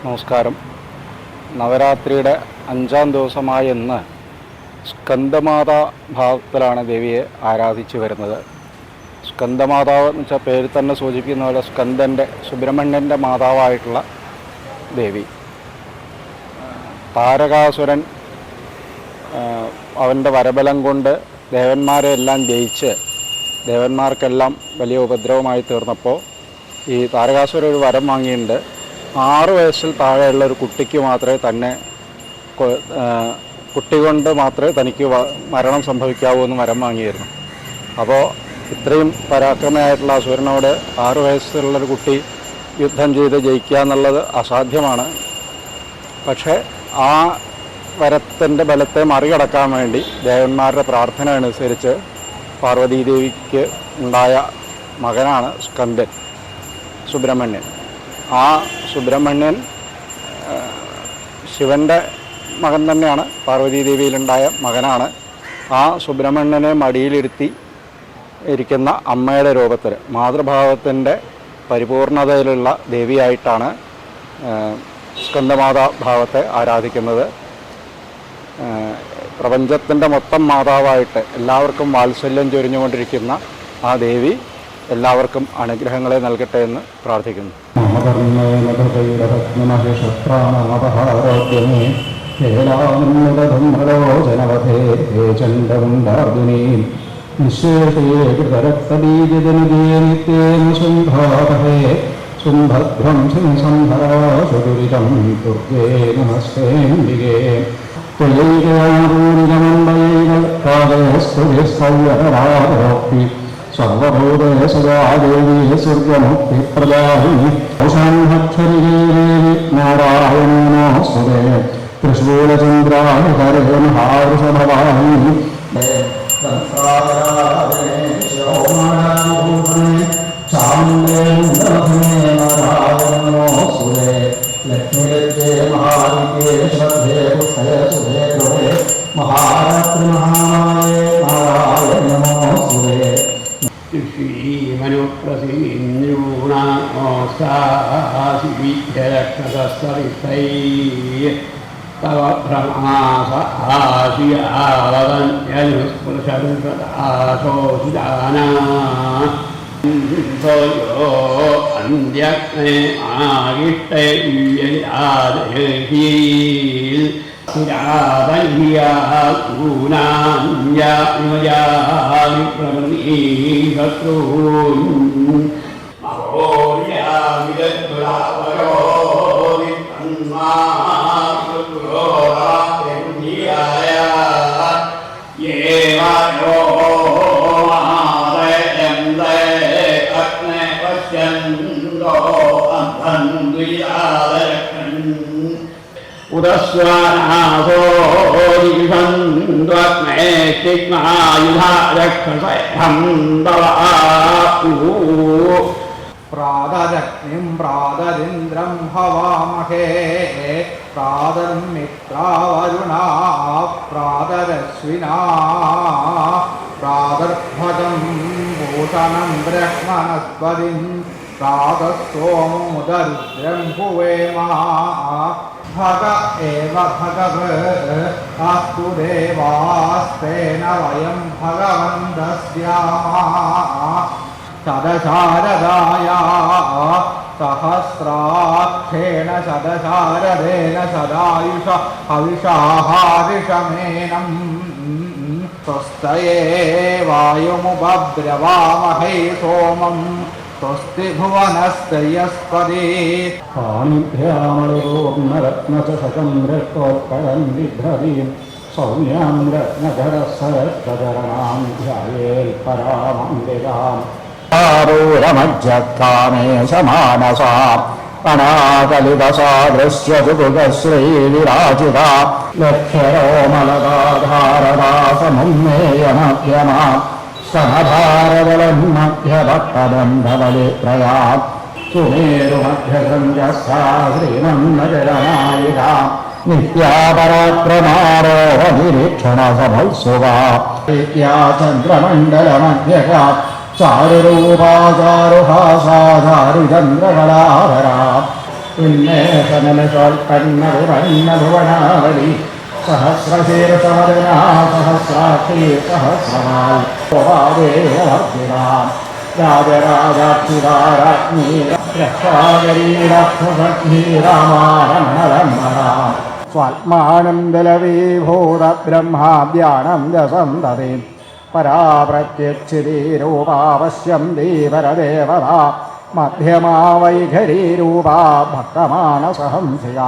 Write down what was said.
നമസ്കാരം. നവരാത്രിയുടെ 5-ാം ദിവസമായ ഇന്ന് സ്കന്ദമാതാ ഭാവത്തിലാണ് ദേവിയെ ആരാധിച്ചു വരുന്നത്. സ്കന്ദമാതാവ് എന്ന് വെച്ചാൽ പേര് തന്നെ സൂചിപ്പിക്കുന്ന പോലെ സുബ്രഹ്മണ്യൻ്റെ മാതാവായിട്ടുള്ള ദേവി. താരകാസുരൻ അവൻ്റെ വരബലം കൊണ്ട് ദേവന്മാരെ എല്ലാം ജയിച്ച് ദേവന്മാർക്കെല്ലാം വലിയ ഉപദ്രവമായി തീർന്നപ്പോൾ ഈ താരകാസുരൻ ഒരു വരം വാങ്ങിയിട്ടുണ്ട്. 6 വയസ്സിൽ താഴെയുള്ള ഒരു കുട്ടിക്ക് മാത്രമേ കുട്ടി കൊണ്ട് മാത്രമേ തനിക്ക് മരണം സംഭവിക്കാവൂ എന്ന് വരം വാങ്ങിയിരുന്നു. അപ്പോൾ ഇത്രയും പരാക്രമയായിട്ടുള്ള അസുരനോട് 6 വയസ്സുള്ളൊരു കുട്ടി യുദ്ധം ചെയ്ത് ജയിക്കുക എന്നുള്ളത് അസാധ്യമാണ്. പക്ഷേ ആ വരത്തിൻ്റെ ബലത്തെ മറികടക്കാൻ വേണ്ടി ദേവന്മാരുടെ പ്രാർത്ഥന അനുസരിച്ച് പാർവതീദേവിക്ക് ഉണ്ടായ മകനാണ് സ്കന്ദൻ, സുബ്രഹ്മണ്യൻ. ആ സുബ്രഹ്മണ്യൻ ശിവൻ്റെ മകൻ തന്നെയാണ്, പാർവതീദേവിയിലുണ്ടായ മകനാണ്. ആ സുബ്രഹ്മണ്യനെ മടിയിലിരുത്തി ഇരിക്കുന്ന അമ്മയുടെ രൂപത്തിൽ മാതൃഭാവത്തിൻ്റെ പരിപൂർണതയിലുള്ള ദേവിയായിട്ടാണ് സ്കന്ദമാതാ ഭാവത്തെ ആരാധിക്കുന്നത്. പ്രപഞ്ചത്തിൻ്റെ മൊത്തം മാതാവായിട്ട് എല്ലാവർക്കും വാത്സല്യം ചൊരിഞ്ഞുകൊണ്ടിരിക്കുന്ന ആ ദേവി എല്ലാവർക്കും അനുഗ്രഹങ്ങളെ നൽകട്ടെ എന്ന് പ്രാർത്ഥിക്കുന്നു. സർവഭൂതേ സദാദേവി സ്വർഗമുക്തിപ്രദായിനി ഔഷാന്ധക്ഷരികേ നാരായണോ നമസ്തുതേ ത്രിശൂലചന്ദ്രാഹരേ മഹാവൃഷഭവാഹിനി മഹാരാത്രി മഹാമായ നാരായണ നമോസ്തുതേ മനുപ്രസിന്യൂണോസാസിവിരക്ഷസരിതൈ തവ ഭ്രമാസഹാസിയാവതന്യനുസ്പൃശോഷിതാനാ അന്ത്യഗ്നേ ആകിഷ്ടൈര്യാദേഹീൽ ൂനാന്യാനി പ്രമൃതീശത്രൂൻ ഉദസ്വാനാസോരിഷന്ധ്വഗ്നേ സ്തിഗ്മായുധാരക്ഷസേഹം പ്രാതരഗ്നിം പ്രാതരിന്ദ്രം ഹവാമഹേ പ്രാതർമിത്രാവരുണാ പ്രാതരശ്വിനാ പ്രാതർഭഗം ഭൂഷണം ബ്രഹ്മണസ്പതിം പ്രാതസ്സോമുദരുദ്രം ഭുവേമാ ഭഗ ഏവ ഭഗവസ്തു ദേവാസ്തേന വയം ഭഗവന്തസ്യാമാ ശതശാരദായ സഹസ്രാക്ഷേണ ശതശാരദേന സദായുഷ ഹവിഷാഹാരിഷമേനം സ്വസ്തയേ വായുമുപബ്രവാമഹേ സോമം സ്വസ്തി ഭുവനസ്തയസ്പദേ പാണിഭ്യാമളിപൂർണരത്നചഷകം രക്തോത്കടം ബിഭ്രവീം സൗമ്യാം രത്നധരസരക്ഷരണാം ധ്യായേൽ പരാമംബികാം ആരൂരമജ്ജക്കാമേശമാനസാ അനാകലിതസാദൃശ്യസുഖശ്രീവിരാജിതാ ലക്ഷ്യരോമലതാധാരദാസമുന്നേയമധ്യമാ സഹഭാരതലമധ്യഭക്തബന്ധബലിപ്രയാ സുമേരുമധ്യസഞ്ജസ്ഥാ ശ്രീമന്നജലനായികാ നിത്യാപരാക്രമാരോഹനിരീക്ഷണസഭത്സുവാ ചന്ദ്രമണ്ഡലമധ്യകാ ചാരുരൂപാചാരുഹാസാചാരുചന്ദ്രകലാധരാ ഉന്മേഷനലശോൽപ്പന്നതുറന്നഭുവനാവലി സഹസ്രശീർഷമദനാ സഹസ്രാക്ഷീ സഹസ്രമാൽ സ്വഭാവേവർദ്ധിതാം രാജരാജാക്ഷിതാരാജ്ഞീ രക്ഷാകരീരക്ഷസഗ്നീരാമാരമണരമണരാം സ്വാത്മാനന്ദലവീഭൂതബ്രഹ്മാദ്യാനന്ദസന്തതി പരാപ്രത്യക്ഷിതീരൂപാവശ്യം ദീപരദേവതാ മധ്യമാ വൈഖരീരൂപാ ഭക്തമാനസഹംസിയാ